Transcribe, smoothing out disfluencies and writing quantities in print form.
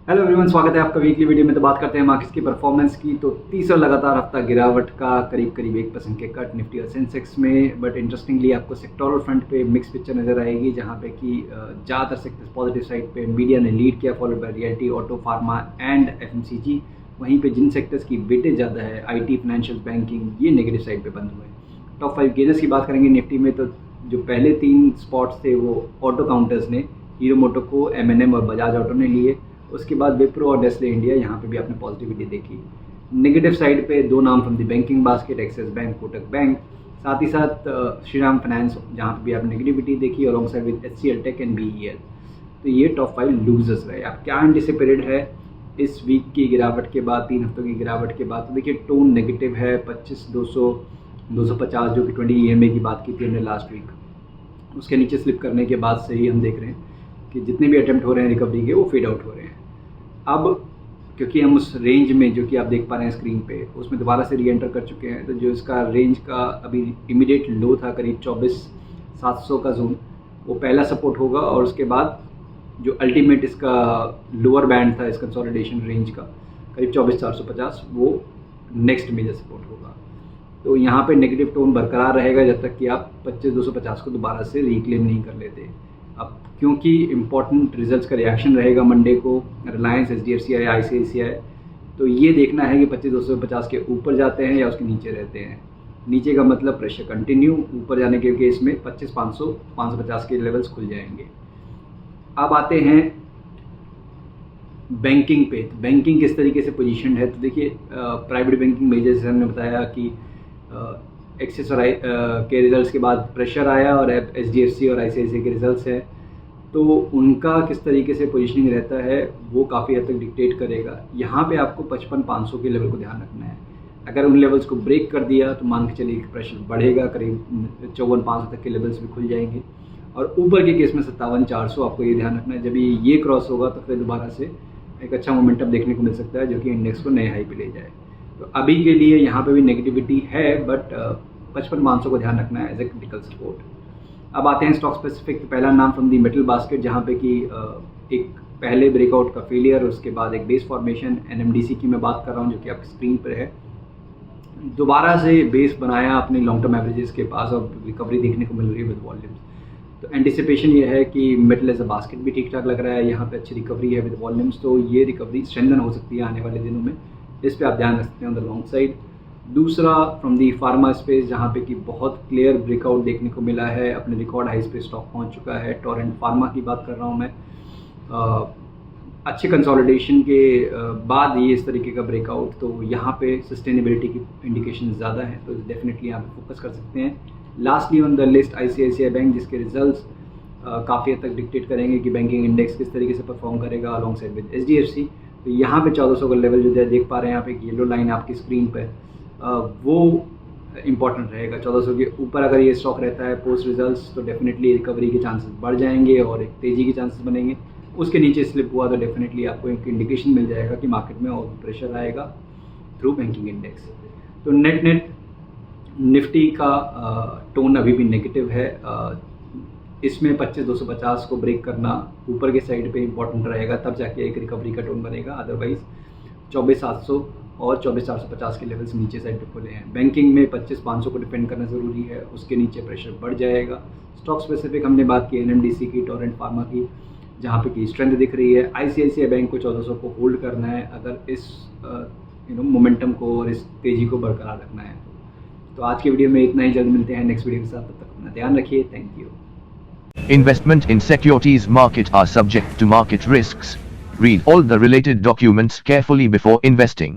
Hello everyone, स्वागत है आपका वीकली वीडियो में। तो बात करते हैं मार्केट्स की परफॉर्मेंस की। तो तीसरा लगातार हफ्ता गिरावट का, करीब करीब 1% के कट निफ्टी और सेंसेक्स में। बट इंटरेस्टिंगली आपको सेक्टोरल फ्रंट पे मिक्स पिक्चर नजर आएगी, जहां पे कि ज़्यादातर सेक्टर्स पॉजिटिव साइड पे मीडिया ने लीड किया, followed by realty, auto, pharma and FMCG. वहीं पे जिन सेक्टर्स की वेटेज ज़्यादा है, आईटी, फाइनेंशियल, बैंकिंग, ये नेगेटिव साइड पे बंद हुए। टॉप 5 गेनर्स की बात करेंगे निफ्टी में, तो जो पहले 3 स्पॉट्स थे वो ऑटो काउंटर्स ने, हीरो मोटोको, एमएनएम और बजाज ऑटो ने लिए। उसके बाद विप्रो और नेस्ले इंडिया, यहाँ पे भी आपने पॉजिटिविटी देखी। नेगेटिव साइड पे 2 नाम from the banking basket, axis bank, Kotak bank, साथ ही साथ श्रीराम फाइनेंस, जहाँ पे भी आपने नेगेटिविटी देखी, और alongside with HCL tech and BEL. तो ये टॉप 5 लूजर्स रहे। अब क्या एंटिसिपेटेड है इस वीक की गिरावट के बाद, 3 हफ्तों की गिरावट के बाद? तो देखिए, टोन नेगेटिव है। 25,200, 250 जो कि 20 ईएमए की बात की थी हमने लास्ट वीक, उसके नीचे स्लिप करने के बाद से ही हम देख रहे हैं कि जितने भी अटेम्प्ट हो रहे हैं रिकवरी के, वो फेड आउट हो रहे हैं। अब क्योंकि हम उस रेंज में, जो कि आप देख पा रहे हैं स्क्रीन पे, उसमें दोबारा से री एंटर कर चुके हैं, तो जो इसका रेंज का अभी इमीडिएट लो था करीब 24,700 का जोन, वो पहला सपोर्ट होगा। और उसके बाद जो अल्टीमेट इसका लोअर बैंड था इस कंसोलिडेशन रेंज का, करीब 24,450, वो नेक्स्ट मेजर सपोर्ट होगा। तो यहाँ पे नेगेटिव टोन बरकरार रहेगा जब तक कि आप 25,250 को दोबारा से रिक्लेम नहीं कर लेते। अब क्योंकि इम्पॉर्टेंट रिजल्ट्स का रिएक्शन रहेगा मंडे को, रिलायंस, एचडीएफसी, आईसीआईसीआई, तो ये देखना है कि 25,250 के ऊपर जाते हैं या उसके नीचे रहते हैं। नीचे का मतलब प्रेशर कंटिन्यू, ऊपर जाने के केस में 25,500, 550 के लेवल्स खुल जाएंगे। अब आते हैं बैंकिंग पे। तो बैंकिंग किस तरीके से पोजीशन है? तो देखिए, प्राइवेट बैंकिंग मेजर जैसे हमने बताया कि एक्सिस और के रिजल्ट्स के बाद प्रेशर आया, और एचडीएफसी और आईसीआईसीआई के रिजल्ट्स हैं, तो उनका किस तरीके से पोजीशनिंग रहता है वो काफ़ी हद तक डिक्टेट करेगा। यहाँ पे आपको 55,500 के लेवल को ध्यान रखना है। अगर उन लेवल्स को ब्रेक कर दिया तो मान के चलिए कि प्रेशर बढ़ेगा, करीब 54,500 तक के लेवल्स भी खुल जाएंगे। और ऊपर के केस में 57,400 आपको ये ध्यान रखना है। जब ये क्रॉस होगा तो फिर दोबारा से एक अच्छा मोमेंटम देखने को मिल सकता है, जो कि इंडेक्स को नए हाई पे ले जाए। तो अभी के लिए यहाँ पे भी नेगेटिविटी है, बट 55,500 को ध्यान रखना है एज ए क्रिटिकल सपोर्ट। अब आते हैं स्टॉक स्पेसिफिक। पहला नाम फ्रॉम दी मेटल बास्केट, जहाँ पे कि एक पहले ब्रेकआउट का फेलियर, उसके बाद एक बेस फॉर्मेशन, एनएमडीसी की मैं बात कर रहा हूँ, जो कि आपकी स्क्रीन पर है। दोबारा से बेस बनाया अपने लॉन्ग टर्म एवरेजेस के पास, और रिकवरी देखने को मिल रही है विद वॉल्यूम्स। तो एंटिसिपेशन ये है कि मेटल एज अ बास्केट भी ठीक ठाक लग रहा है, यहाँ पे अच्छी रिकवरी है विद वॉल्यूम्स, तो ये रिकवरी स्ट्रेंथन हो सकती है आने वाले दिनों में। इस पे आप ध्यान रख सकते हैं ऑन द लॉन्ग साइड। दूसरा फ्रॉम दी फार्मा स्पेस, जहाँ पे कि बहुत क्लियर ब्रेकआउट देखने को मिला है, अपने रिकॉर्ड हाई पे स्टॉक पहुँच चुका है। टोरेंट फार्मा की बात कर रहा हूँ मैं। अच्छे कंसोलिडेशन के बाद ये इस तरीके का ब्रेकआउट, तो यहाँ पे सस्टेनेबिलिटी की इंडिकेशन ज़्यादा है, तो डेफिनेटली यहाँ पे फोकस कर सकते हैं। Lastly on the list ICICI bank, जिसके रिजल्ट्स काफ़ी हद तक डिक्टेट करेंगे कि बैंकिंग इंडेक्स किस तरीके से परफॉर्म करेगा अलॉन्ग साइड विद एचडीएफसी। तो यहाँ पे 1400 का लेवल जो देख पा रहे हैं यहाँ पे, येलो लाइन आपकी स्क्रीन पर, वो इम्पॉर्टेंट रहेगा। 1400 के ऊपर अगर ये स्टॉक रहता है पोस्ट रिजल्ट्स, तो डेफिनेटली रिकवरी के चांसेस बढ़ जाएंगे और एक तेज़ी के चांसेस बनेंगे। उसके नीचे स्लिप हुआ तो डेफिनेटली आपको एक इंडिकेशन मिल जाएगा कि मार्केट में और प्रेशर आएगा थ्रू बैंकिंग इंडेक्स। तो नेट निफ्टी का टोन अभी भी नेगेटिव है। इसमें 25,250 को ब्रेक करना ऊपर के साइड पे इंपॉर्टेंट रहेगा, तब जाके एक रिकवरी का टोन बनेगा। अदरवाइज 24,700 और 24,450 के लेवल्स नीचे साइड पे खुले हैं। बैंकिंग में 25,500 को डिफेंड करना ज़रूरी है, उसके नीचे प्रेशर बढ़ जाएगा। स्टॉक स्पेसिफिक हमने बात की एनएमडीसी की, टोरेंट फार्मा की, जहाँ पे की स्ट्रेंथ दिख रही है। आईसीआईसीआई बैंक को 1400 को होल्ड करना है अगर इस मोमेंटम को और इस तेज़ी को बरकरार रखना है। तो आज के वीडियो में इतना ही। जल्द मिलते हैं नेक्स्ट वीडियो के साथ, तब तक अपना ध्यान रखिए। Thank you. Investment in securities market are subject to market risks. Read all the related documents carefully before investing.